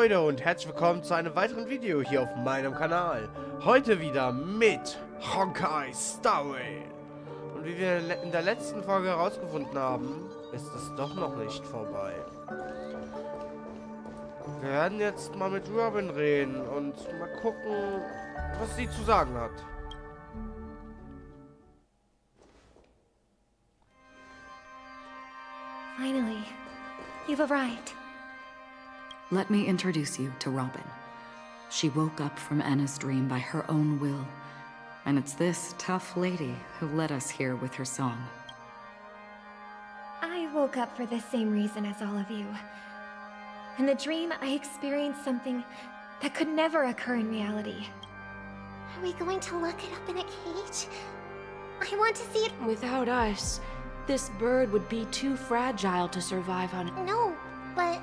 Leute und herzlich willkommen zu einem weiteren Video hier auf meinem Kanal. Heute wieder mit Honkai Story. Und wie wir in der letzten Folge herausgefunden haben, ist es doch noch nicht vorbei. Wir werden jetzt mal mit Robin reden und mal gucken, was sie zu sagen hat. Finally, you've arrived. Let me introduce you to Robin. She woke up from Anna's dream by her own will, and it's this tough lady who led us here with her song. I woke up for the same reason as all of you. In the dream, I experienced something that could never occur in reality. Are we going to lock it up in a cage? I want to see it. Without us, this bird would be too fragile to survive on. No, but...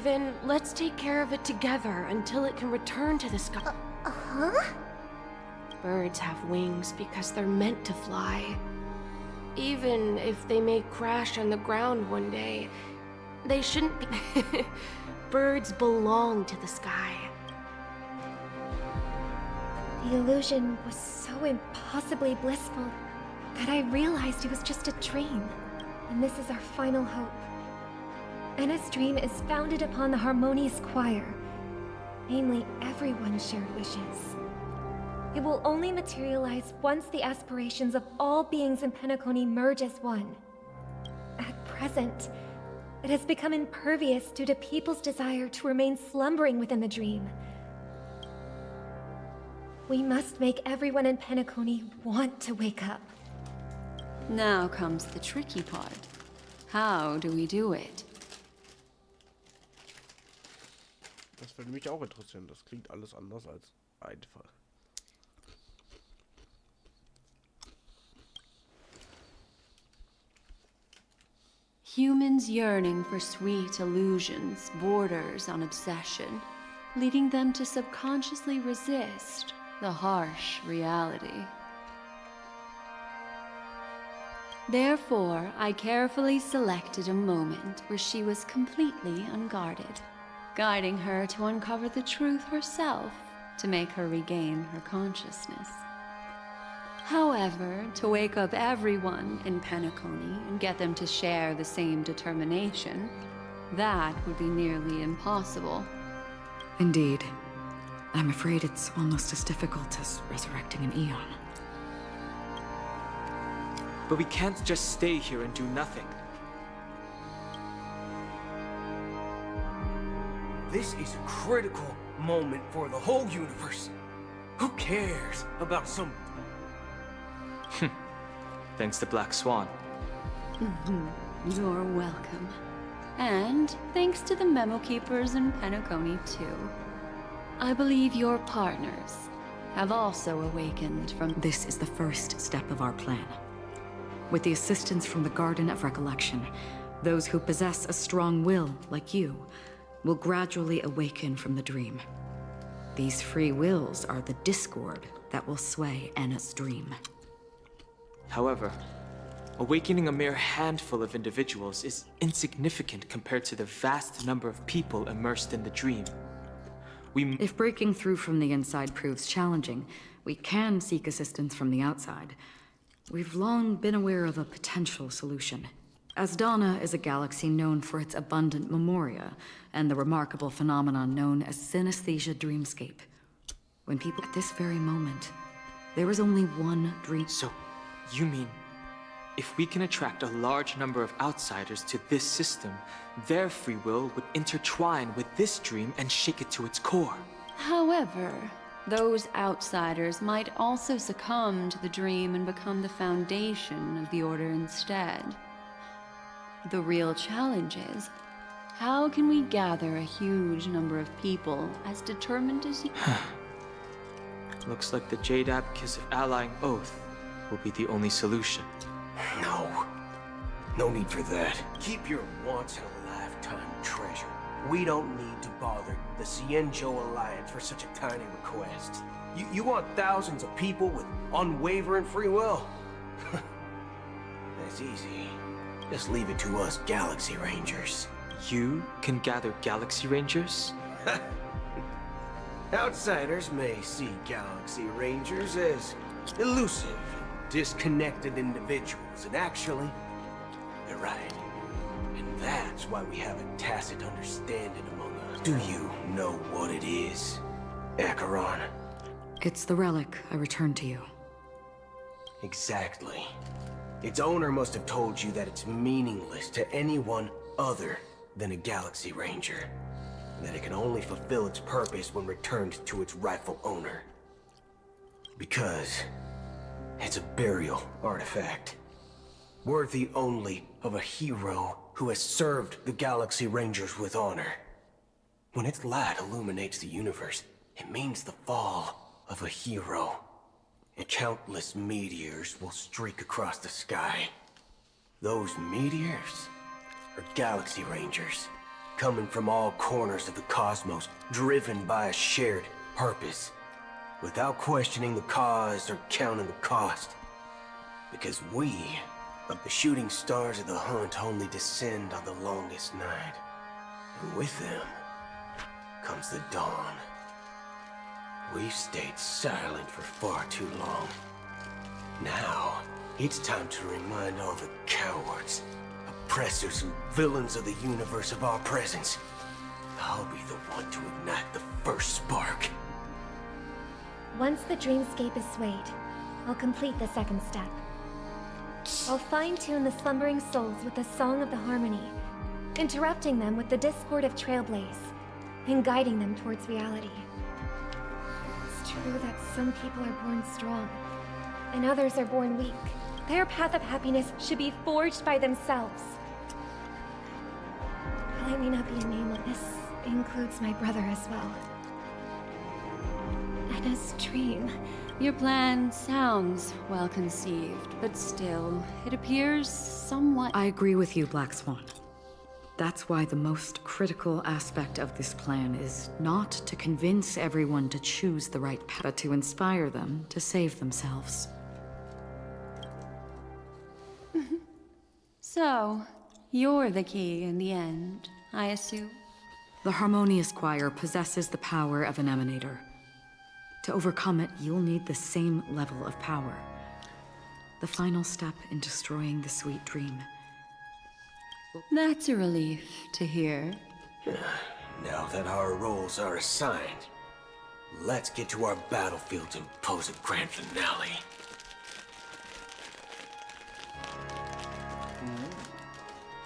Then let's take care of it together until it can return to the sky. Huh? Birds have wings because they're meant to fly. Even if they may crash on the ground one day, they shouldn't be... Birds belong to the sky. The illusion was so impossibly blissful that I realized it was just a dream. And this is our final hope. Anna's dream is founded upon the harmonious choir. Namely, everyone's shared wishes. It will only materialize once the aspirations of all beings in Penacony merge as one. At present, it has become impervious due to people's desire to remain slumbering within the dream. We must make everyone in Penacony want to wake up. Now comes the tricky part. How do we do it? Das würde mich auch interessieren. Das klingt alles anders als einfach. Humans yearning for sweet illusions borders on obsession, leading them to subconsciously resist the harsh reality. Therefore, I carefully selected a moment where she was completely unguarded, guiding her to uncover the truth herself to make her regain her consciousness. However, to wake up everyone in Penacony and get them to share the same determination, that would be nearly impossible. Indeed. I'm afraid it's almost as difficult as resurrecting an Eon. But we can't just stay here and do nothing. This is a critical moment for the whole universe. Who cares about some... Thanks to Black Swan. You're welcome. And thanks to the memo keepers in Penacony, too. I believe your partners have also awakened from... This is the first step of our plan. With the assistance from the Garden of Recollection, those who possess a strong will, like you, will gradually awaken from the dream. These free wills are the discord that will sway Anna's dream. However, awakening a mere handful of individuals is insignificant compared to the vast number of people immersed in the dream. If breaking through from the inside proves challenging, we can seek assistance from the outside. We've long been aware of a potential solution. Asdana is a galaxy known for its abundant memoria, and the remarkable phenomenon known as synesthesia dreamscape. When people... At this very moment, there is only one dream... So, you mean, if we can attract a large number of outsiders to this system, their free will would intertwine with this dream and shake it to its core. However, those outsiders might also succumb to the dream and become the foundation of the Order instead. The real challenge is, how can we gather a huge number of people as determined as you... Looks like the Jade Abacus of Allying Oath will be the only solution. No need for that. Keep your once-in-a-lifetime treasure. We don't need to bother the Cienjo Alliance for such a tiny request. You want thousands of people with unwavering free will? That's easy. Just leave it to us Galaxy Rangers. you can gather Galaxy Rangers? Outsiders may see Galaxy Rangers as elusive, disconnected individuals, and actually, they're right. And that's why we have a tacit understanding among us. Do you know what it is, Acheron? It's the relic I returned to you. Exactly. Its owner must have told you that it's meaningless to anyone other than a Galaxy Ranger. And that it can only fulfill its purpose when returned to its rightful owner. Because it's a burial artifact. Worthy only of a hero who has served the Galaxy Rangers with honor. When its light illuminates the universe, it means the fall of a hero. And countless meteors will streak across the sky. Those meteors are Galaxy Rangers, coming from all corners of the cosmos, driven by a shared purpose, without questioning the cause or counting the cost. Because we, of the shooting stars of the hunt, only descend on the longest night. And with them comes the dawn. We've stayed silent for far too long. Now, it's time to remind all the cowards, oppressors and villains of the universe of our presence. I'll be the one to ignite the first spark. Once the dreamscape is swayed, I'll complete the second step. I'll fine-tune the slumbering souls with the Song of the Harmony, interrupting them with the discord of Trailblaze, and guiding them towards reality. It's true that some people are born strong, and others are born weak. Their path of happiness should be forged by themselves. While I may not be a nameless, this includes my brother as well. Anna's dream. Your plan sounds well conceived, but still, it appears somewhat... I agree with you, Black Swan. That's why the most critical aspect of this plan is not to convince everyone to choose the right path, but to inspire them to save themselves. So, you're the key in the end, I assume? The Harmonious Choir possesses the power of an emanator. To overcome it, you'll need the same level of power. The final step in destroying the sweet dream. That's a relief to hear. Now that our roles are assigned, let's get to our battlefields and pose a grand finale.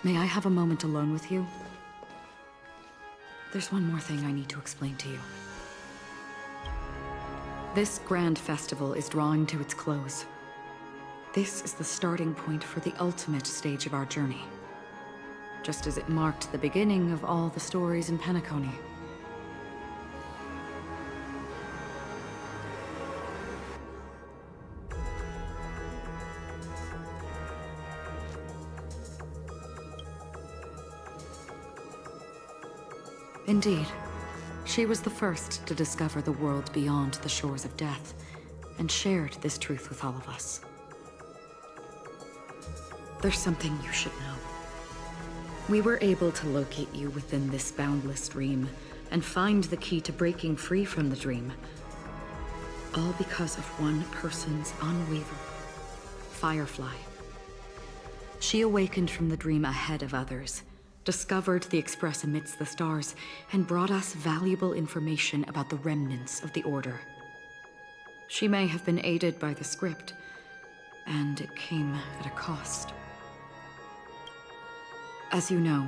May I have a moment alone with you? There's one more thing I need to explain to you. This grand festival is drawing to its close. This is the starting point for the ultimate stage of our journey. Just as it marked the beginning of all the stories in Penacony. Indeed. She was the first to discover the world beyond the shores of death, and shared this truth with all of us. There's something you should know. We were able to locate you within this boundless dream, and find the key to breaking free from the dream. All because of one person's unwavering Firefly. She awakened from the dream ahead of others, discovered the Express amidst the stars, and brought us valuable information about the remnants of the Order. She may have been aided by the script, and it came at a cost. As you know,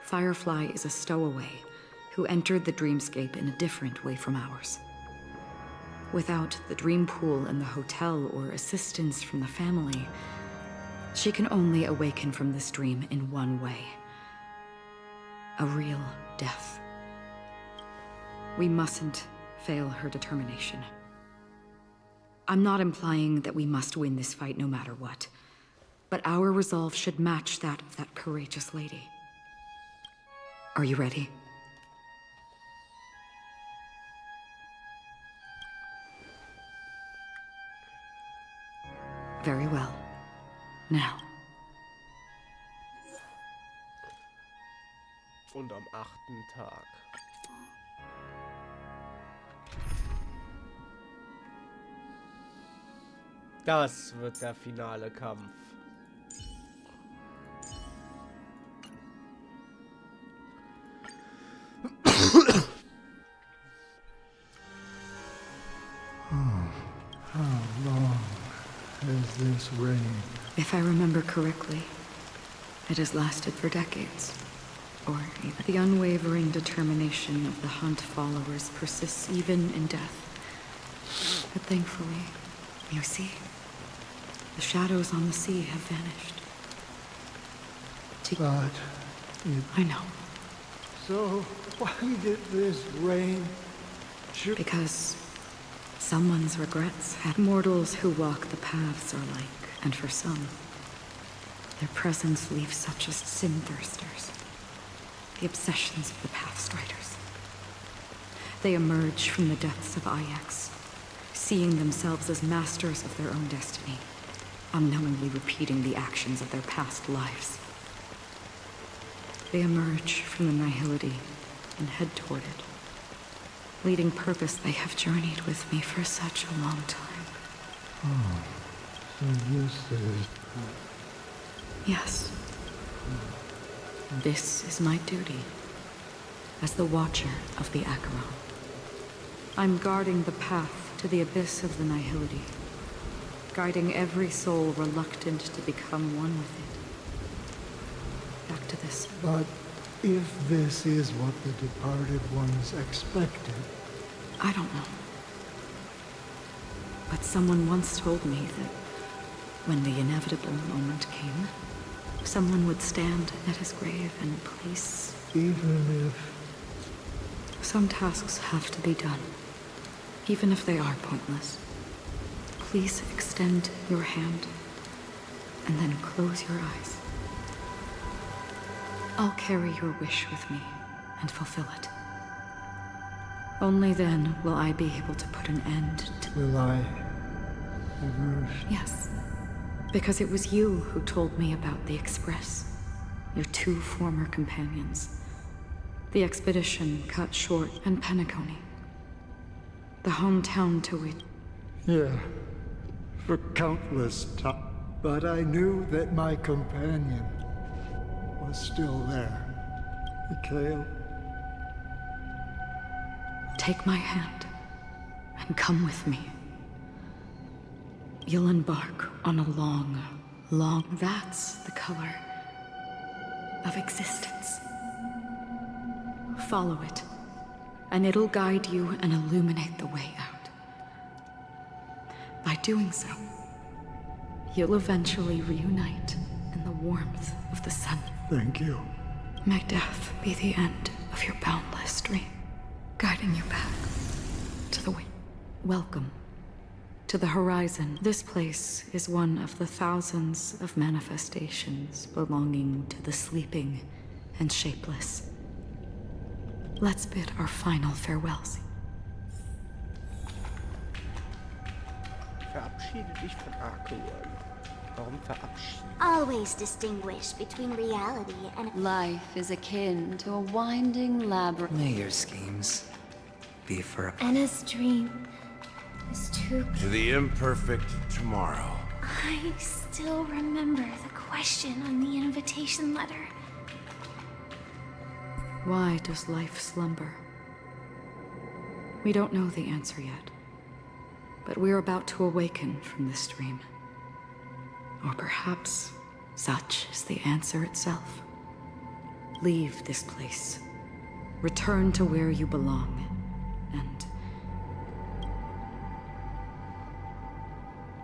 Firefly is a stowaway who entered the dreamscape in a different way from ours. Without the dream pool in the hotel or assistance from the family, she can only awaken from this dream in one way. A real death. We mustn't fail her determination. I'm not implying that we must win this fight no matter what, but our resolve should match that of that courageous lady. Are you ready? Very well. Now. Und am 8. Tag. Das wird der finale Kampf. How long has this reigned? If I remember correctly, it has lasted for decades. Or even the unwavering determination of the Hunt followers persists even in death. But thankfully, you see, the shadows on the sea have vanished. But I know. so why did this reign? Because someone's regrets had mortals who walk the paths are like, and for some, their presence leaves such as sin-thirsters, the obsessions of the Pathstriders. They emerge from the depths of Ajax, seeing themselves as masters of their own destiny, unknowingly repeating the actions of their past lives. They emerge from the nihility and head toward it, leading purpose. They have journeyed with me for such a long time. Oh, so this is... Yes. This is my duty as the Watcher of the Acheron. I'm guarding the path to the abyss of the nihility, guiding every soul reluctant to become one with it. Back to this. But if this is what the departed ones expected... I don't know. But someone once told me that when the inevitable moment came, someone would stand at his grave and place... Even if... Some tasks have to be done, even if they are pointless. Please extend your hand, and then close your eyes. I'll carry your wish with me and fulfill it. Only then will I be able to put an end to... Will I ever... Yes, because it was you who told me about the Express, your two former companions. The expedition cut short, and Penacony, the hometown to which... Yeah, for countless times. But I knew that my companion was still there. Mikhail. Take my hand and come with me. You'll embark on a long... That's the color of existence. Follow it, and it'll guide you and illuminate the way out. By doing so, you'll eventually reunite in the warmth of the sun. Thank you. May death be the end of your boundless dream, guiding you back to the wind. Welcome to the horizon. This place is one of the thousands of manifestations belonging to the sleeping and shapeless. Let's bid our final farewells. Verabschiede dich von Acheron. Warum verabschieden? Always distinguish between reality and... Life is akin to a winding labyrinth. May your schemes be for... Anna's dream is too... To the imperfect tomorrow. I still remember the question on the invitation letter. Why does life slumber? We don't know the answer yet, but we're about to awaken from this dream. Or perhaps such is the answer itself. Leave this place. Return to where you belong, and...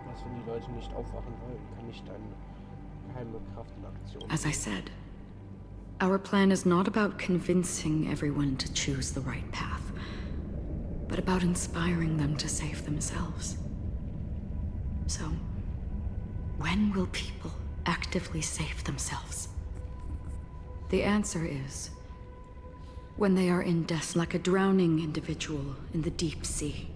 Was, wenn die Leute nicht aufwachen wollen? Kann ich dann geheime Kraft in Aktion? As I said, our plan is not about convincing everyone to choose the right path, but about inspiring them to save themselves. So, when will people actively save themselves? The answer is, when they are in death, like a drowning individual in the deep sea.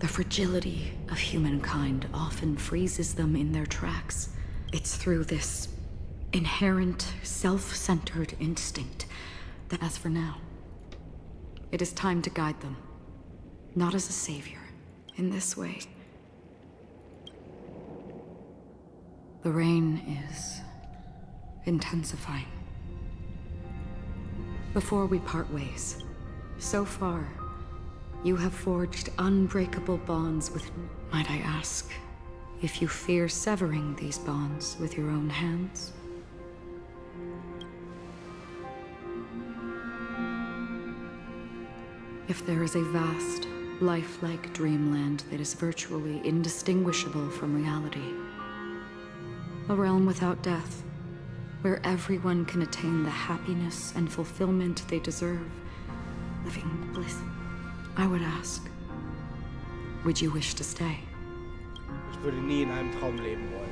The fragility of humankind often freezes them in their tracks. It's through this inherent, self-centered instinct As for now, it is time to guide them. Not as a savior, in this way. The rain is intensifying. Before we part ways, so far, you have forged unbreakable bonds with... Might I ask if you fear severing these bonds with your own hands? If there is a vast, lifelike dreamland that is virtually indistinguishable from reality, a realm without death, where everyone can attain the happiness and fulfillment they deserve, living bliss, I would ask, would you wish to stay? Ich würde nie in einem Traum leben wollen.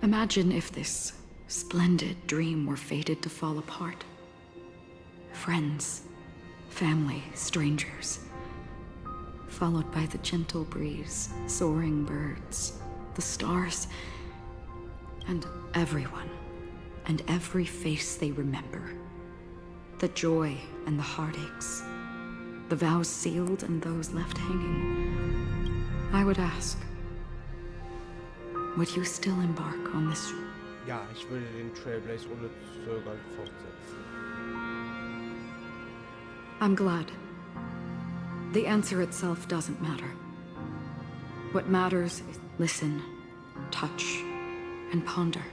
Imagine if this splendid dream were fated to fall apart. Friends, family, strangers, followed by the gentle breeze, soaring birds, the stars, and everyone, and every face they remember. The joy and the heartaches, the vows sealed and those left hanging. I would ask, would you still embark on this? Ja, ich würde den Trailblaze ohne Zögern fortsetzen. I'm glad. The answer itself doesn't matter. What matters is listen, touch, and ponder.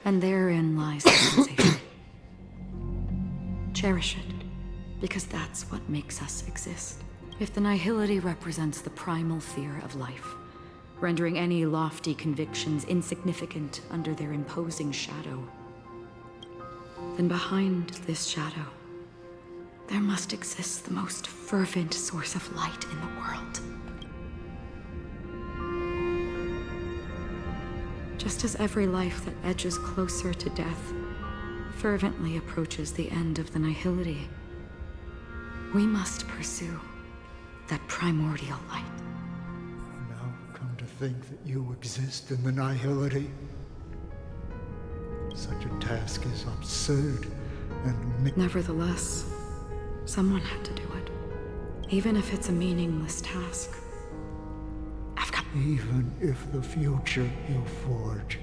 And therein lies the sensation. Cherish it, because that's what makes us exist. If the nihility represents the primal fear of life, rendering any lofty convictions insignificant under their imposing shadow, then behind this shadow, there must exist the most fervent source of light in the world. Just as every life that edges closer to death fervently approaches the end of the nihility, we must pursue that primordial light. Now come to think that you exist in the nihility. Such a task is absurd and... Nevertheless, someone had to do it. Even if it's a meaningless task. Even if the future you forge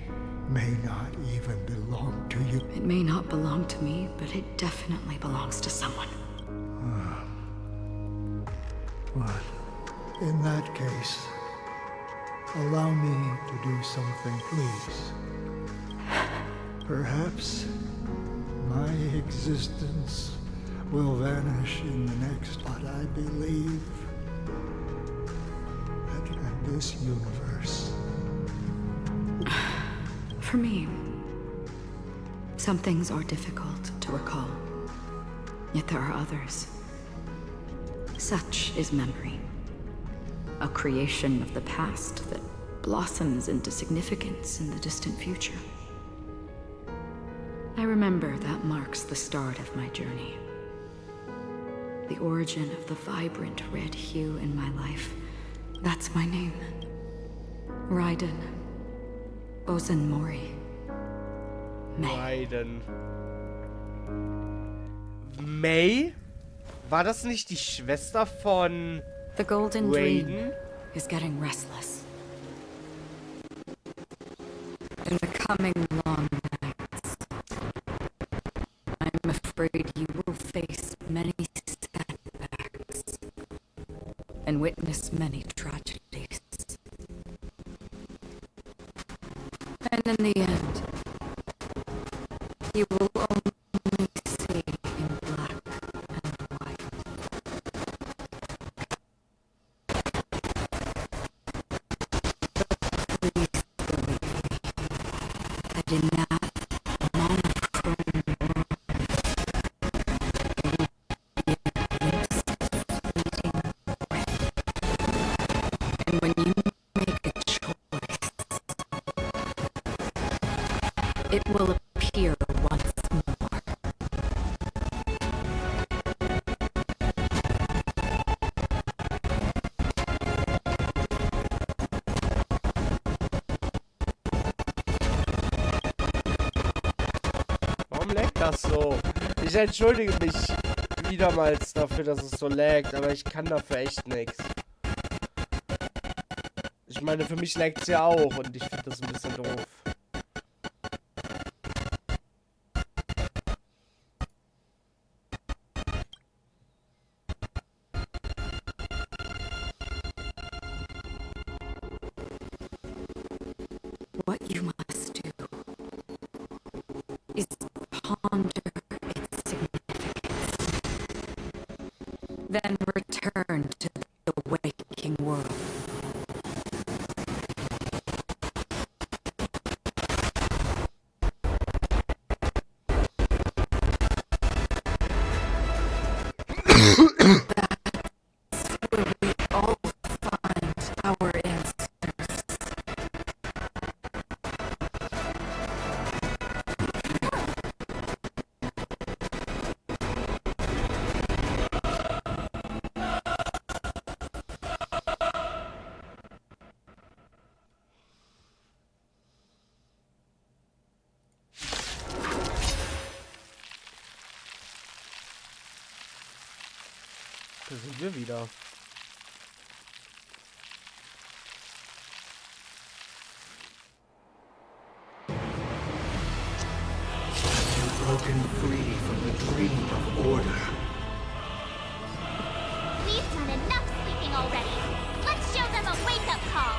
may not even belong to you. It may not belong to me, but it definitely belongs to someone. But in that case, allow me to do something, please. Perhaps my existence will vanish in the next, but I believe that in this universe... For me, some things are difficult to recall, yet there are others. Such is memory, a creation of the past that blossoms into significance in the distant future. I remember that marks the start of my journey. The origin of the vibrant red hue in my life. That's my name. Raiden. Bozen Mori. May. Raiden. May? War das nicht die Schwester von The golden Raiden? dream is getting restless. In the coming long nights, I'm afraid you will face many setbacks and witness many tragedies. And in the end, you will only see in black and white. Please believe me, that in that monochrome world, there will be a glimpse of fleeting red. And when you make a choice, it will appear once more. Warum warum laggt das so? Ich entschuldige mich wiedermals dafür, dass es so laggt, aber ich kann dafür echt nichts. Ich meine, für mich laggt es ja auch und ich finde das ein bisschen doof. What you must do is ponder its significance. Then return to the waking world. Da sind wir wieder. Broken free from the dream of order. We've done enough sleeping already. Let's show them a wake-up call.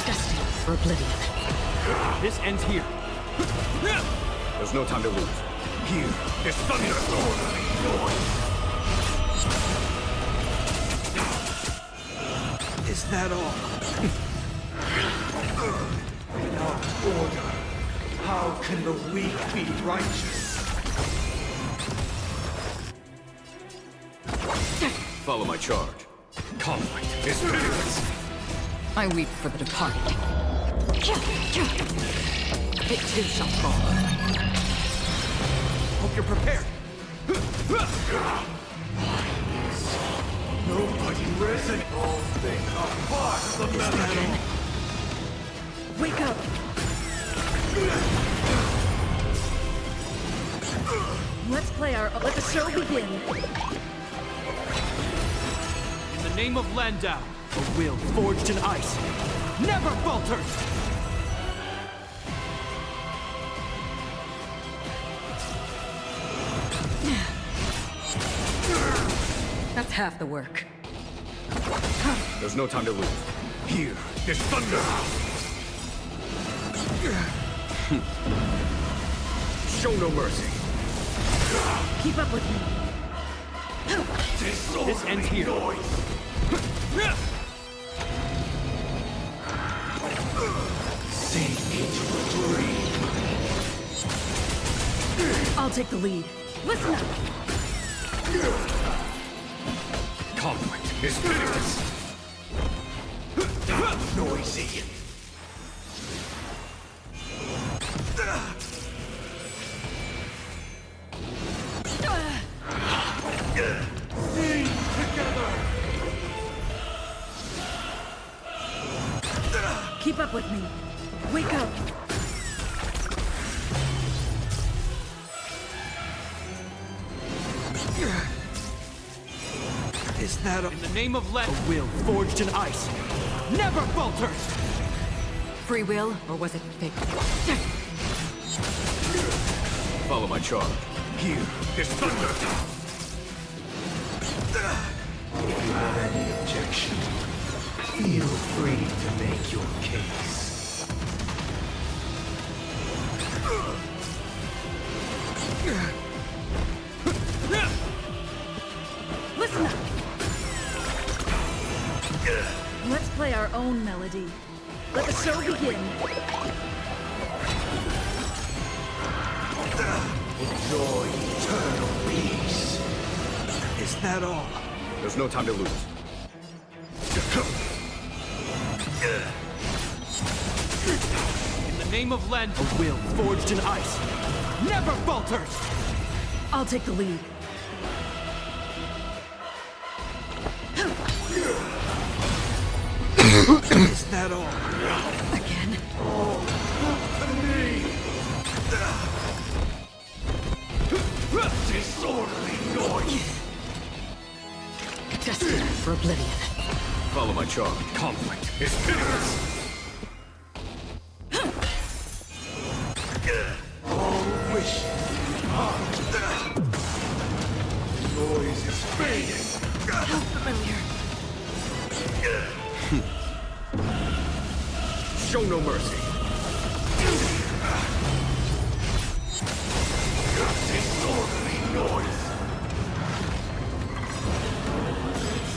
Destined for oblivion. This ends here. There's no time to lose. Here is thunderstorm. Is that all? Without order, how can the weak be righteous? Follow my charge. Conflict is pitiless. I weep for the departed. It too shall fall. Hope you're prepared. Nobody risen. All things are part of the melody. Wake up! Let's play let the show begin. In the name of Landau, a will forged in ice never falters! That's half the work. There's no time to lose. Here is thunder. Show no mercy. Keep up with me. This ends here. Sink into a dream. I'll take the lead. Listen up. Conflict is pitiless. Noisy. Sing together. Keep up with me. Wake up. Is that a... In the name of a will forged in ice never falters! Free will, or was it fate? Follow my charge. Here is thunder. If you have any objection, feel free to make your case. Listen up. Let's play our own melody. Let the show begin. Enjoy eternal peace. Is that all? There's no time to lose. In the name of Land, a will forged in ice never falters! I'll take the lead. Is that all? Again? Oh, to me! Destined for oblivion. Follow my charge. Conflict is pitiless. All wishes are. Noise is fading. How familiar. Show no mercy. Disorderly noise.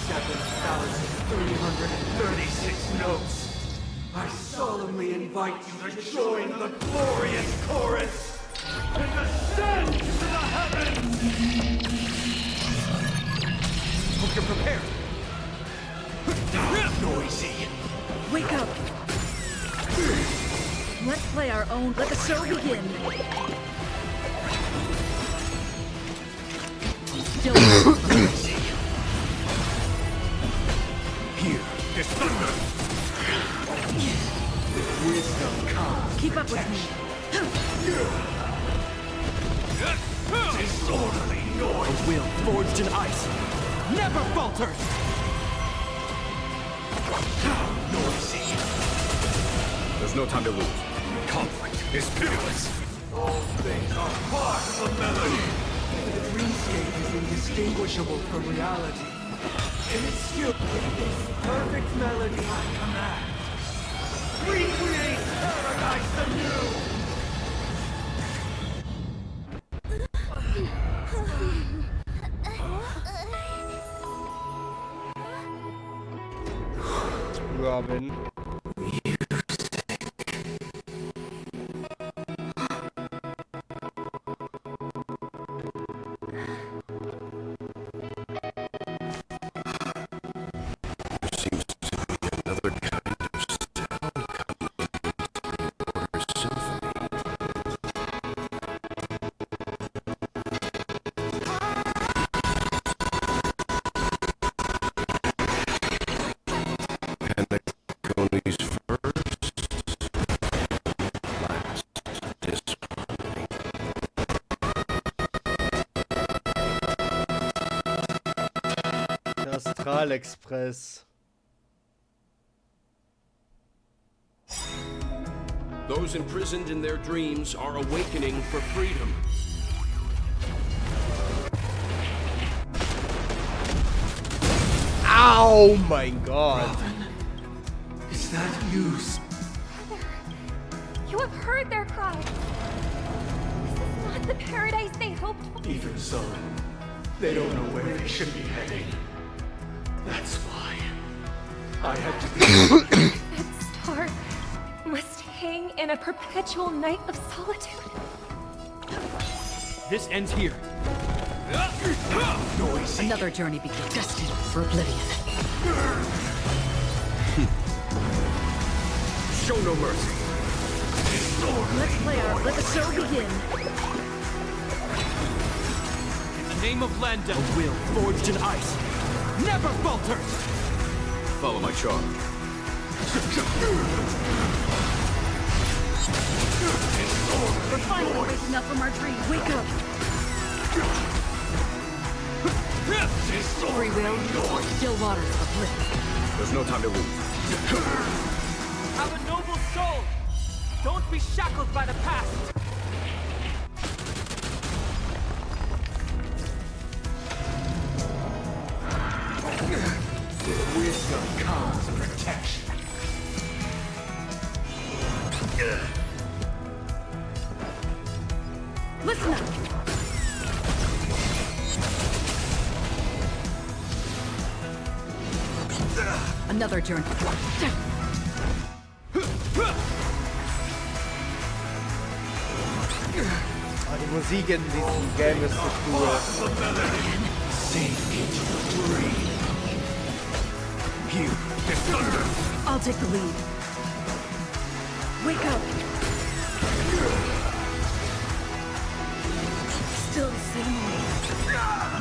7,336 notes. I solemnly invite you to join the glorious chorus and ascend to the heavens! Hope you're prepared. Noisy. Wake up! Let's play our own. Let the show begin. Still Noisy. Here is thunder. Wisdom comes. keep up with me. Disorderly noise. A will forged in ice never falters! Noisy. There's no time to lose. Conflict is pitiless. All things are part of the melody. The dreamscape is indistinguishable from reality. And it's still this perfect melody I command. Recreate paradise anew! Robin. Seems to be another kind of sound coming into your symphony. Panacone's first, last disharmony. Der Astralexpress. Those imprisoned in their dreams are awakening for freedom. Oh mein Gott. Is that you? You have heard their cry. This is not the paradise they hoped for. Even so, they don't know where they should be heading. That's why I had to be. That star must hang in a perpetual night of solitude. This ends here. Noisy. Another journey begins. Destined for oblivion. Show no mercy. Let's play our. Let the show begin. In the name of Landa, a will forged in ice never falters! Follow my charge. We're finally waking up from our dream. Wake up! Free will, still waters of oblivion. There's no time to lose. Have a noble soul! Don't be shackled by the past! Wisdom comes protection. Listen up! Another journey. Ah, die Musik in diesem Game ist so cool. Sink into the dream. You, this thunder. I'll take the lead. Wake up! Still the same way.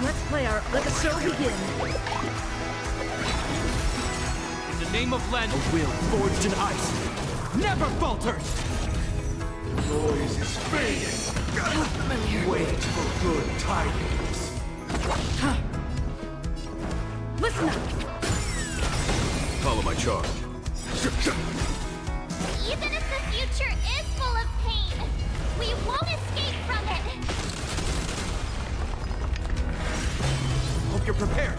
Let's play our. Let the show begin. In the name of Landa, a will forged in ice never falters! Noise is fading. Wait for good tidings. charge. Even if the future is full of pain, we won't escape from it. Hope you're prepared.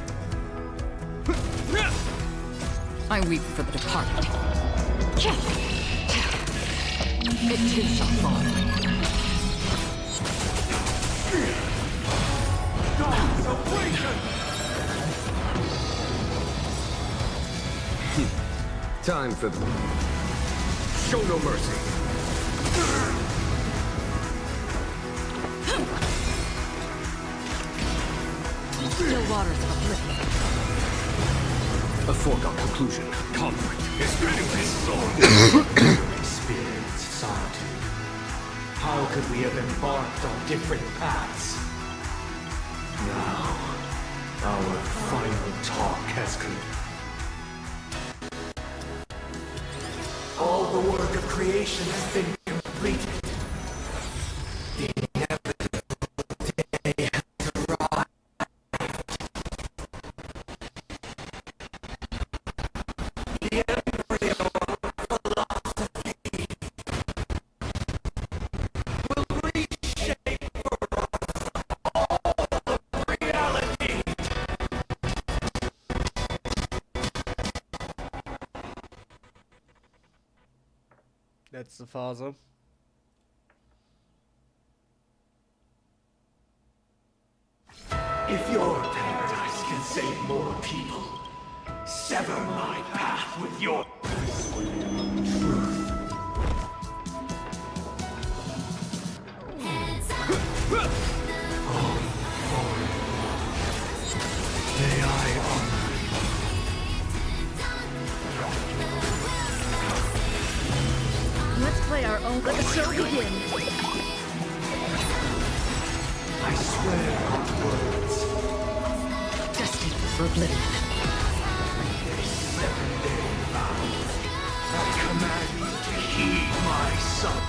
I weep for the departed. It too shall fall. Gods awaken! Time for the... Show no mercy. Still waters of oblivion. A foregone conclusion. Conflict is meaningless. Experience solitude. How could we have embarked on different paths? Now, our final talk has come. All the work of creation has been completed. The inevitable day has arrived. The embryo of philosophy will reshape for us all of reality. Letzte Phase. If your paradise can save more people, sever my path with your truth. May I honor Let's play our own. Let the show begin. I swear on words. Destined for oblivion. A 7-day vow. I command you to heed my son.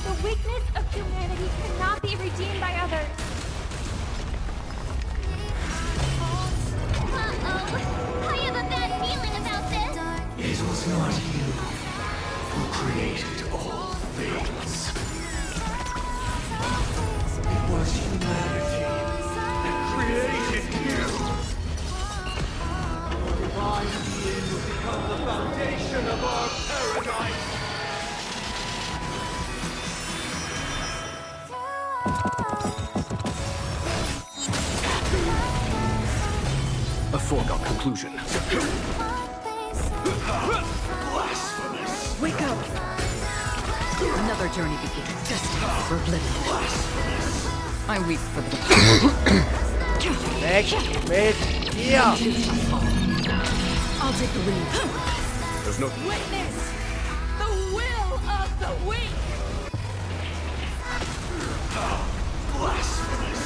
The weakness of humanity cannot be redeemed by others. Uh-oh. I have a bad feeling about this. It was not you who created all things. It was humanity that created you. Your divine being will become the foundation of our paradise. A foregone conclusion. Blasphemous! Wake up! Another journey begins. Destined for oblivion. I weep for the departed. Weg mit dir! I'll take the lead. There's no... Witness the will of the weak. Blasphemous!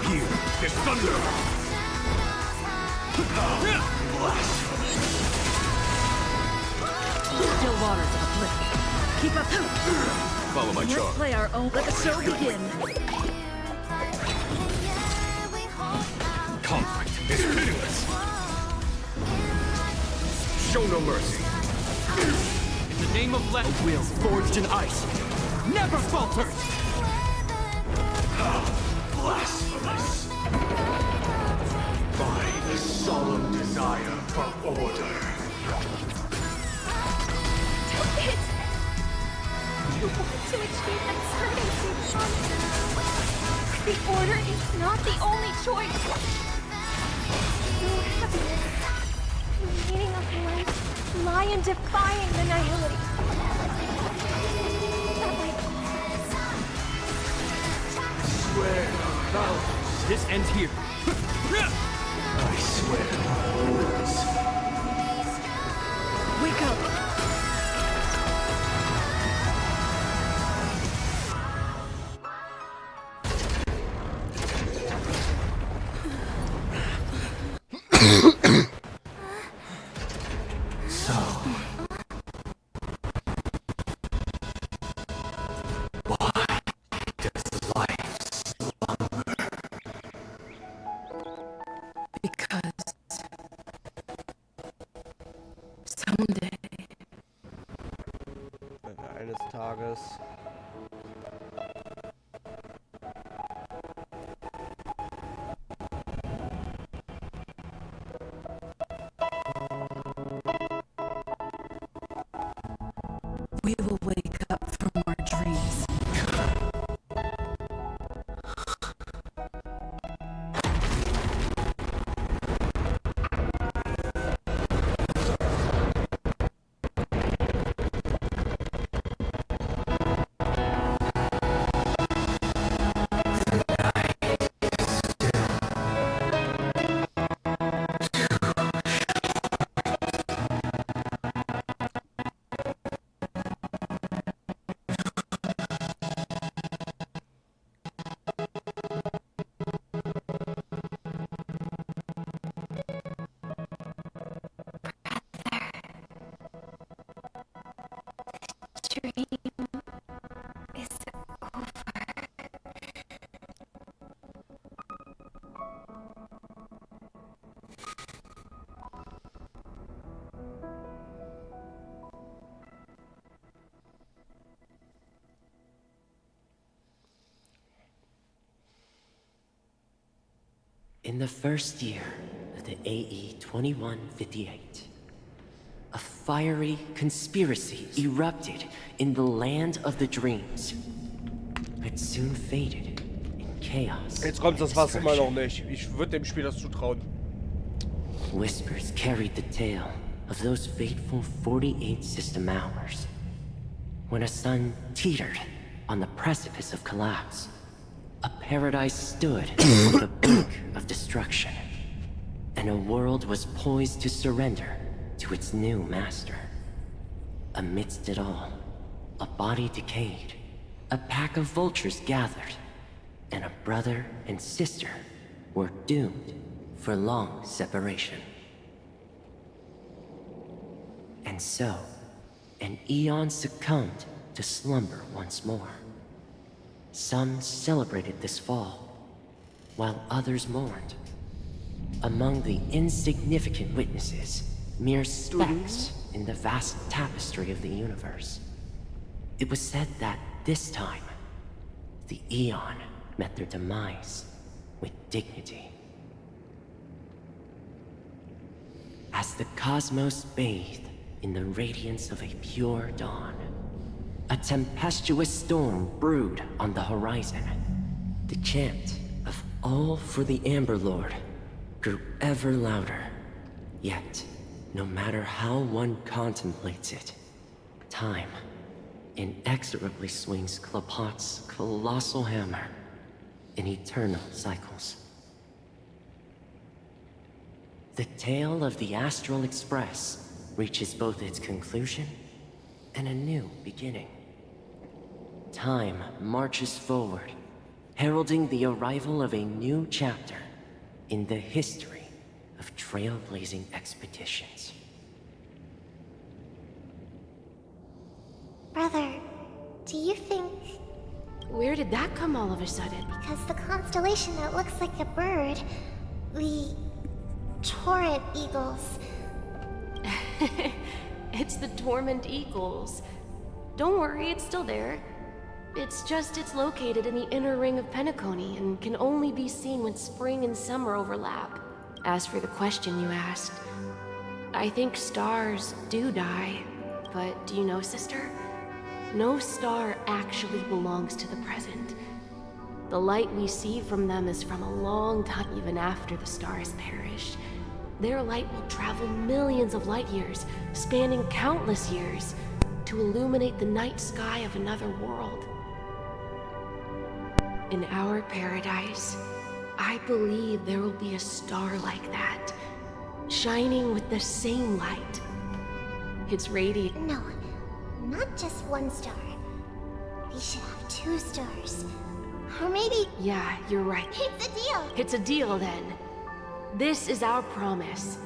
Here is thunder! Blasphemous! Still waters of oblivion. Keep up. Follow my Let's charge. play our own. Let the show begin. Conflict is pitiless. Show no mercy. In the name of a will forged in ice, never falters! Blasphemous! By the solemn desire for order. It. You want to achieve absurdity. The order is not the only choice. True happiness, the meaning of life, lie in defying the nihility. That way. Swear on vows. This ends here. I swear on words. Wake up. So... why does life slumber? Because In the first year of the AE 2158, a fiery conspiracy erupted in the land of the dreams. It soon faded in chaos. Jetzt kommt das and was immer noch destruction. nicht. Ich würde dem Spiel das zutrauen. Whispers carried the tale of those fateful 48 system hours, when a sun teetered on the precipice of collapse. A paradise stood on the brink of destruction, and a world was poised to surrender to its new master. Amidst it all, a body decayed, a pack of vultures gathered, and a brother and sister were doomed for long separation. And so, an eon succumbed to slumber once more. Some celebrated this fall, while others mourned. Among the insignificant witnesses, mere specks in the vast tapestry of the universe. It was said that this time, the Eon met their demise with dignity. As the cosmos bathed in the radiance of a pure dawn, a tempestuous storm brewed on the horizon. The chant of all for the Amber Lord grew ever louder. Yet, no matter how one contemplates it, time inexorably swings Klapot's colossal hammer in eternal cycles. The tale of the Astral Express reaches both its conclusion and a new beginning. Time marches forward, heralding the arrival of a new chapter in the history of trailblazing expeditions. Brother, do you think... Where did that come all of a sudden? Because the constellation that looks like a bird, the Torrent Eagles. It's the Dormant Eagles. Don't worry, it's still there. It's located in the inner ring of Penacony and can only be seen when spring and summer overlap. As for the question you asked, I think stars do die. But do you know, sister? No star actually belongs to the present. The light we see from them is from a long time even after the stars perished. Their light will travel millions of light years, spanning countless years, to illuminate the night sky of another world. In our paradise, I believe there will be a star like that, shining with the same light. It's radiant. No, not just one star. We should have 2 stars. Or maybe... Yeah, you're right. It's a deal! It's a deal then. This is our promise,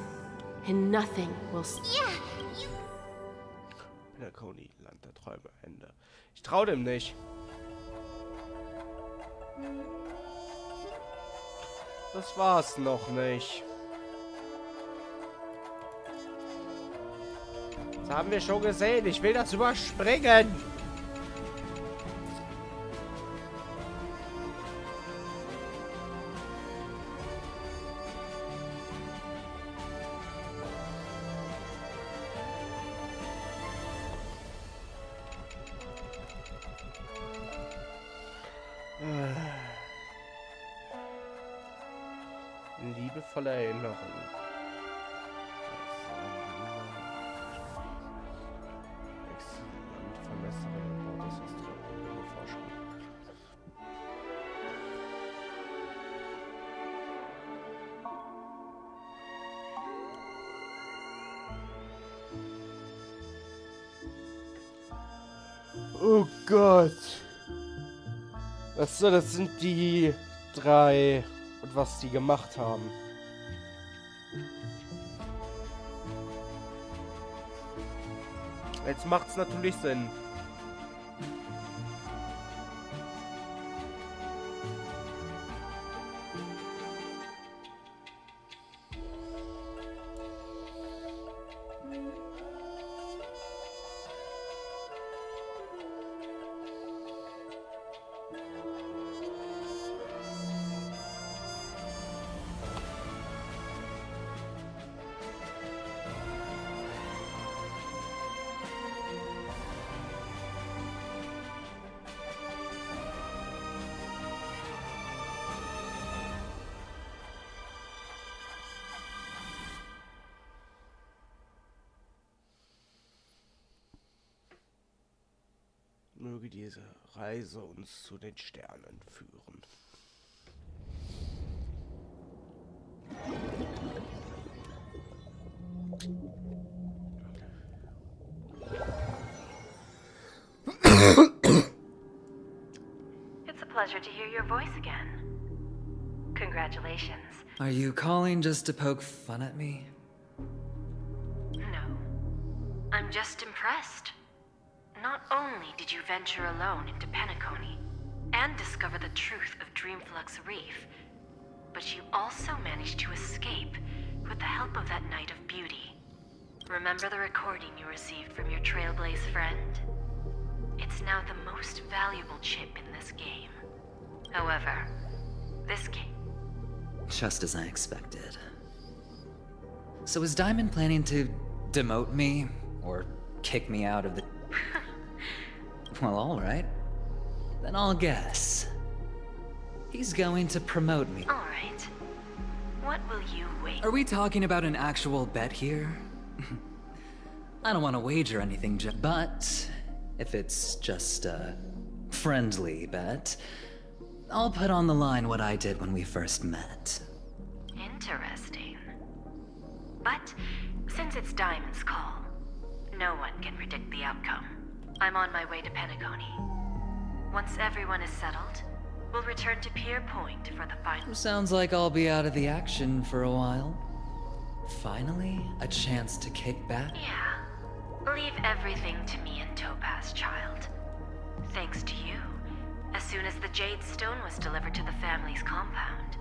and nothing will... Yeah, you... Penacony, Land der Träume, Ende. Ich trau dem nicht. Das war's noch nicht. Das haben wir schon gesehen. Ich will das überspringen. Liebevolle Erinnerung. Oh Gott. Achso, das sind die 3 und was die gemacht haben. Jetzt macht's natürlich Sinn. Möge diese Reise uns zu den Sternen führen. It's a pleasure to hear your voice again. Congratulations. Are you calling just to poke fun at me? No. I'm just impressed. Not only did you venture alone into Penacony and discover the truth of Dreamflux Reef, but you also managed to escape with the help of that Knight of Beauty. Remember the recording you received from your Trailblaze friend? It's now the most valuable chip in this game. However, this game... Just as I expected. So is Diamond planning to demote me? Or kick me out of the... Well, alright. Then I'll guess. He's going to promote me. Alright. What will you wait? Are we talking about an actual bet here? I don't want to wager anything, but if it's just a friendly bet, I'll put on the line what I did when we first met. Interesting. But since it's Diamond's call, no one can predict the outcome. I'm on my way to Penacony. Once everyone is settled, we'll return to Pier Point for the final... Sounds like I'll be out of the action for a while. Finally, a chance to kick back? Yeah. Leave everything to me and Topaz, child. Thanks to you, as soon as the Jade Stone was delivered to the family's compound,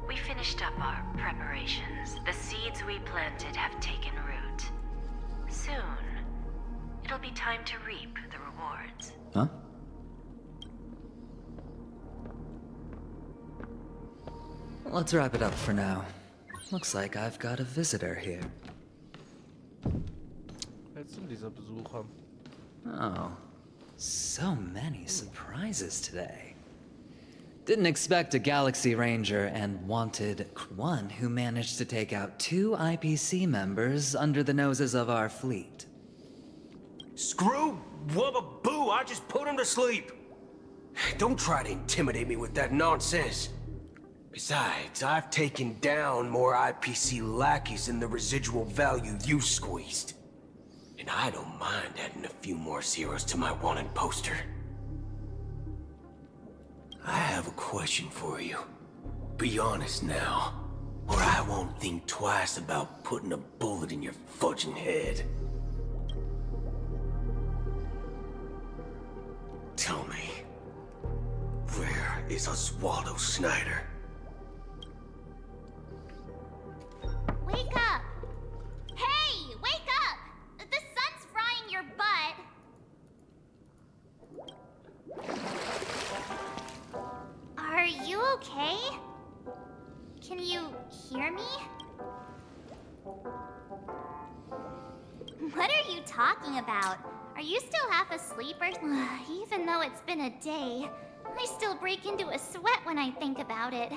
we finished up our preparations. The seeds we planted have taken root. Soon, it'll be time to reap the rewards. Huh? Let's wrap it up for now. Looks like I've got a visitor here. Jetzt sind dieser Besucher. Oh, so many surprises today. Didn't expect a Galaxy Ranger and wanted one who managed to take out 2 IPC members under the noses of our fleet. Screw wubba boo, I just put him to sleep. Don't try to intimidate me with that nonsense. Besides, I've taken down more IPC lackeys than the residual value you squeezed. And I don't mind adding a few more zeros to my wanted poster. I have a question for you. Be honest now, or I won't think twice about putting a bullet in your fudging head. Tell me, where is Oswaldo Snyder? Wake up! Hey, wake up! The sun's frying your butt. Are you okay? Can you hear me? What are you talking about? Are you still half asleep or... Even though it's been a day, I still break into a sweat when I think about it.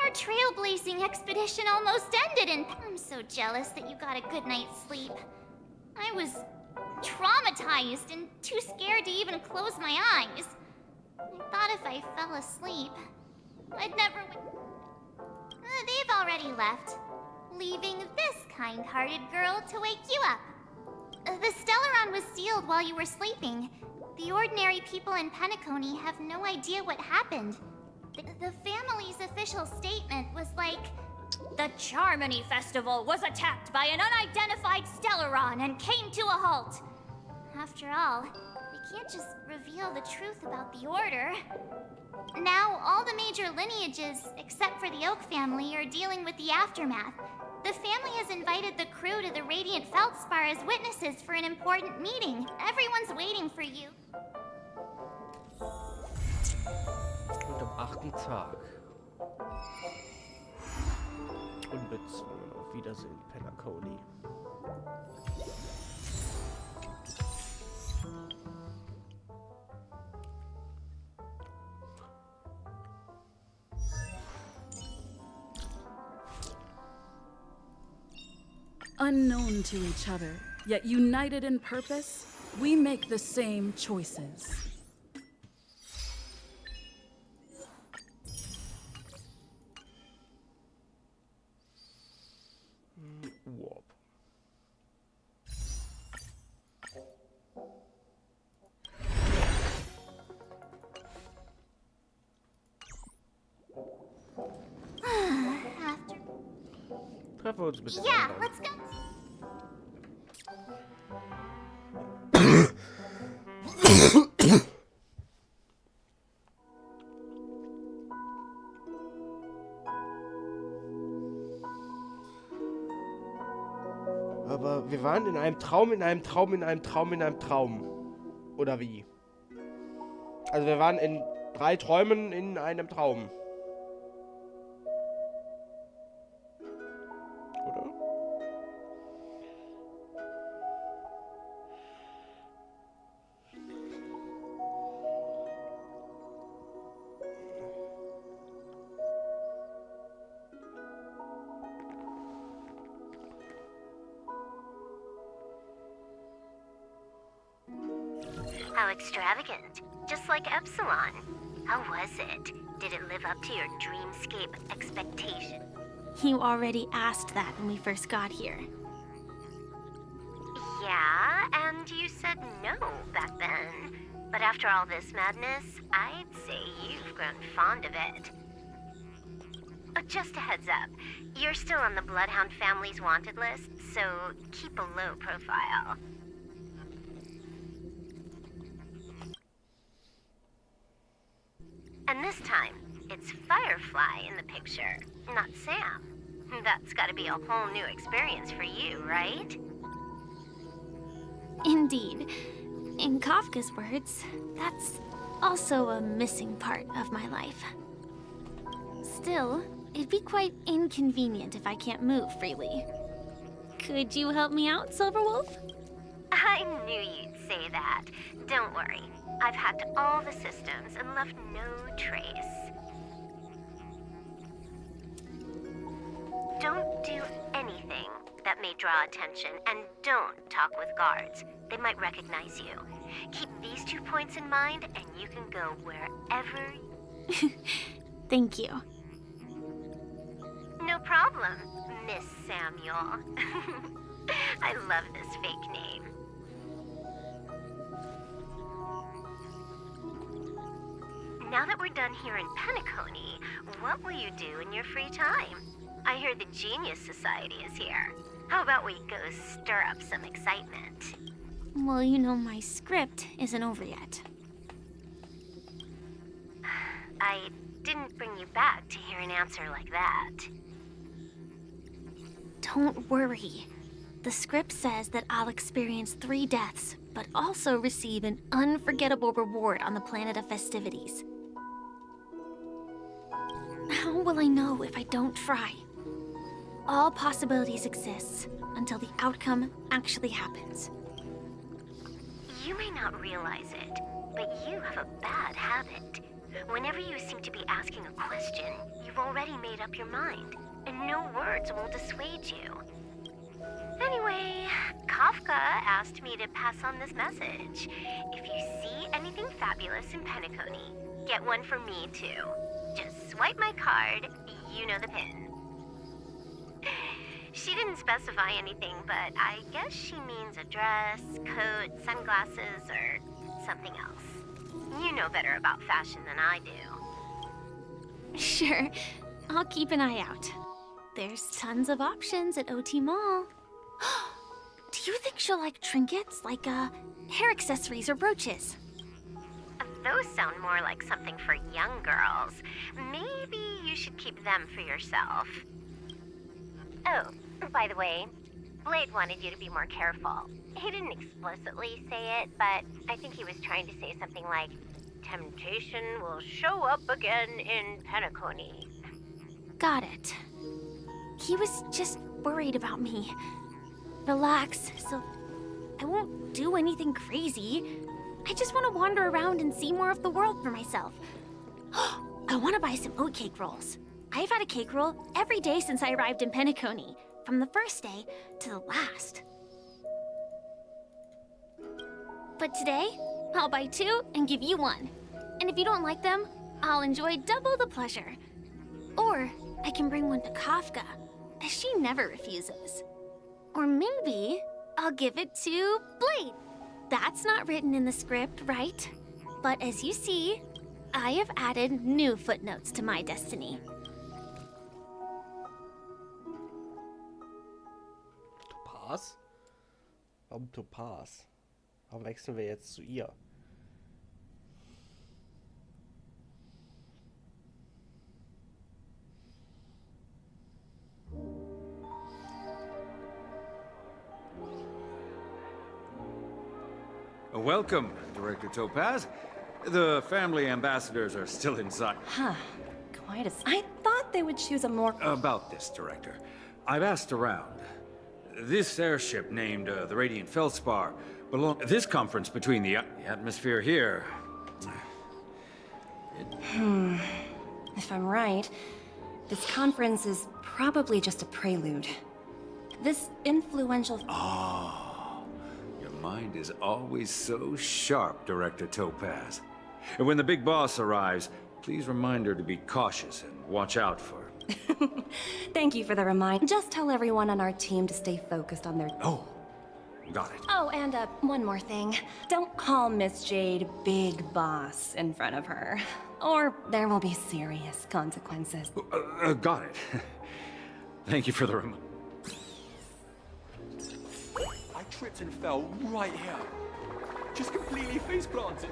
Our trailblazing expedition almost ended and... I'm so jealous that you got a good night's sleep. I was traumatized and too scared to even close my eyes. I thought if I fell asleep, I'd never... They've already left, leaving this kind-hearted girl to wake you up. The Stellaron was sealed while you were sleeping. The ordinary people in Penacony have no idea what happened. The family's official statement was like, the Charmony Festival was attacked by an unidentified Stellaron and came to a halt. After all, we can't just reveal the truth about the Order. Now, all the major lineages, except for the Oak family, are dealing with the aftermath. The family has invited the crew to the Radiant Feldspar as witnesses for an important meeting. Everyone's waiting for you. Und am 8. Tag. Unbezwungen. Auf Wiedersehen, Penacony. Unknown to each other, yet united in purpose, we make the same choices. Treffen wir uns mit den Yeah, anderen. let's go. Aber wir waren in einem Traum, in einem Traum, in einem Traum, in einem Traum. Oder wie? Also wir waren in 3 Träumen in einem Traum. Oder? How extravagant. Just like Epsilon. How was it? Did it live up to your dreamscape expectation? You already asked that when we first got here. Yeah, and you said no back then. But after all this madness, I'd say you've grown fond of it. Just a heads up, you're still on the Bloodhound family's wanted list, so keep a low profile. And this time, it's Firefly in the picture, not Sam. That's gotta be a whole new experience for you, right? Indeed. In Kafka's words, that's also a missing part of my life. Still, it'd be quite inconvenient if I can't move freely. Could you help me out, Silverwolf? I knew you'd say that. Don't worry. I've hacked all the systems and left no trace. Don't do anything that may draw attention, and don't talk with guards. They might recognize you. Keep these 2 points in mind, and you can go wherever. Thank you. No problem, Miss Samuel. I love this fake name. Now that we're done here in Penacony, what will you do in your free time? I hear the Genius Society is here. How about we go stir up some excitement? Well, you know my script isn't over yet. I didn't bring you back to hear an answer like that. Don't worry. The script says that I'll experience 3 deaths, but also receive an unforgettable reward on the planet of festivities. How will I know if I don't try? All possibilities exist until the outcome actually happens. You may not realize it, but you have a bad habit. Whenever you seem to be asking a question, you've already made up your mind, and no words will dissuade you. Anyway, Kafka asked me to pass on this message. If you see anything fabulous in Penacony, get one for me too. Just swipe my card, you know the pin. She didn't specify anything, but I guess she means a dress, coat, sunglasses, or something else. You know better about fashion than I do. Sure, I'll keep an eye out. There's tons of options at OT Mall. Do you think she'll like trinkets, like hair accessories or brooches? Those sound more like something for young girls. Maybe you should keep them for yourself. Oh, by the way, Blade wanted you to be more careful. He didn't explicitly say it, but I think he was trying to say something like, temptation will show up again in Penacony. Got it. He was just worried about me. Relax, so I won't do anything crazy. I just want to wander around and see more of the world for myself. I want to buy some oatcake rolls. I've had a cake roll every day since I arrived in Penacony, from the first day to the last. But today, I'll buy 2 and give you 1. And if you don't like them, I'll enjoy double the pleasure. Or I can bring one to Kafka, as she never refuses. Or maybe I'll give it to Blade. That's not written in the script, right? But as you see, I have added new footnotes to my destiny. Topaz? Warum Topaz? Warum wechseln wir jetzt zu ihr? Welcome, Director Topaz. The family ambassadors are still inside. Huh. Quite a... I thought they would choose a more... About this, Director. I've asked around. This airship named the Radiant Feldspar this conference between the atmosphere here... If I'm right, this conference is probably just a prelude. This influential... Your mind is always so sharp, Director Topaz. And when the big boss arrives, please remind her to be cautious and watch out for her. Thank you for the reminder. Just tell everyone on our team to stay focused on their... Oh, got it. Oh, and one more thing. Don't call Miss Jade Big Boss in front of her, or there will be serious consequences. Got it. Thank you for the reminder. I tripped and fell right here. Just completely face planted.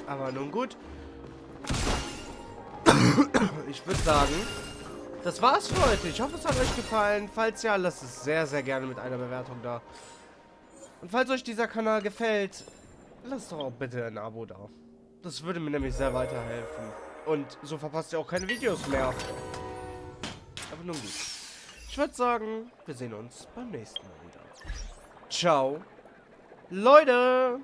Aber nun gut. Ich würde sagen, das war's für heute. Ich hoffe, es hat euch gefallen. Falls ja, lasst es sehr, sehr gerne mit einer Bewertung da. Und falls euch dieser Kanal gefällt, lasst doch auch bitte ein Abo da. Das würde mir nämlich sehr weiterhelfen. Und so verpasst ihr auch keine Videos mehr. Aber nun gut. Ich würde sagen, wir sehen uns beim nächsten Mal wieder. Ciao, Leute!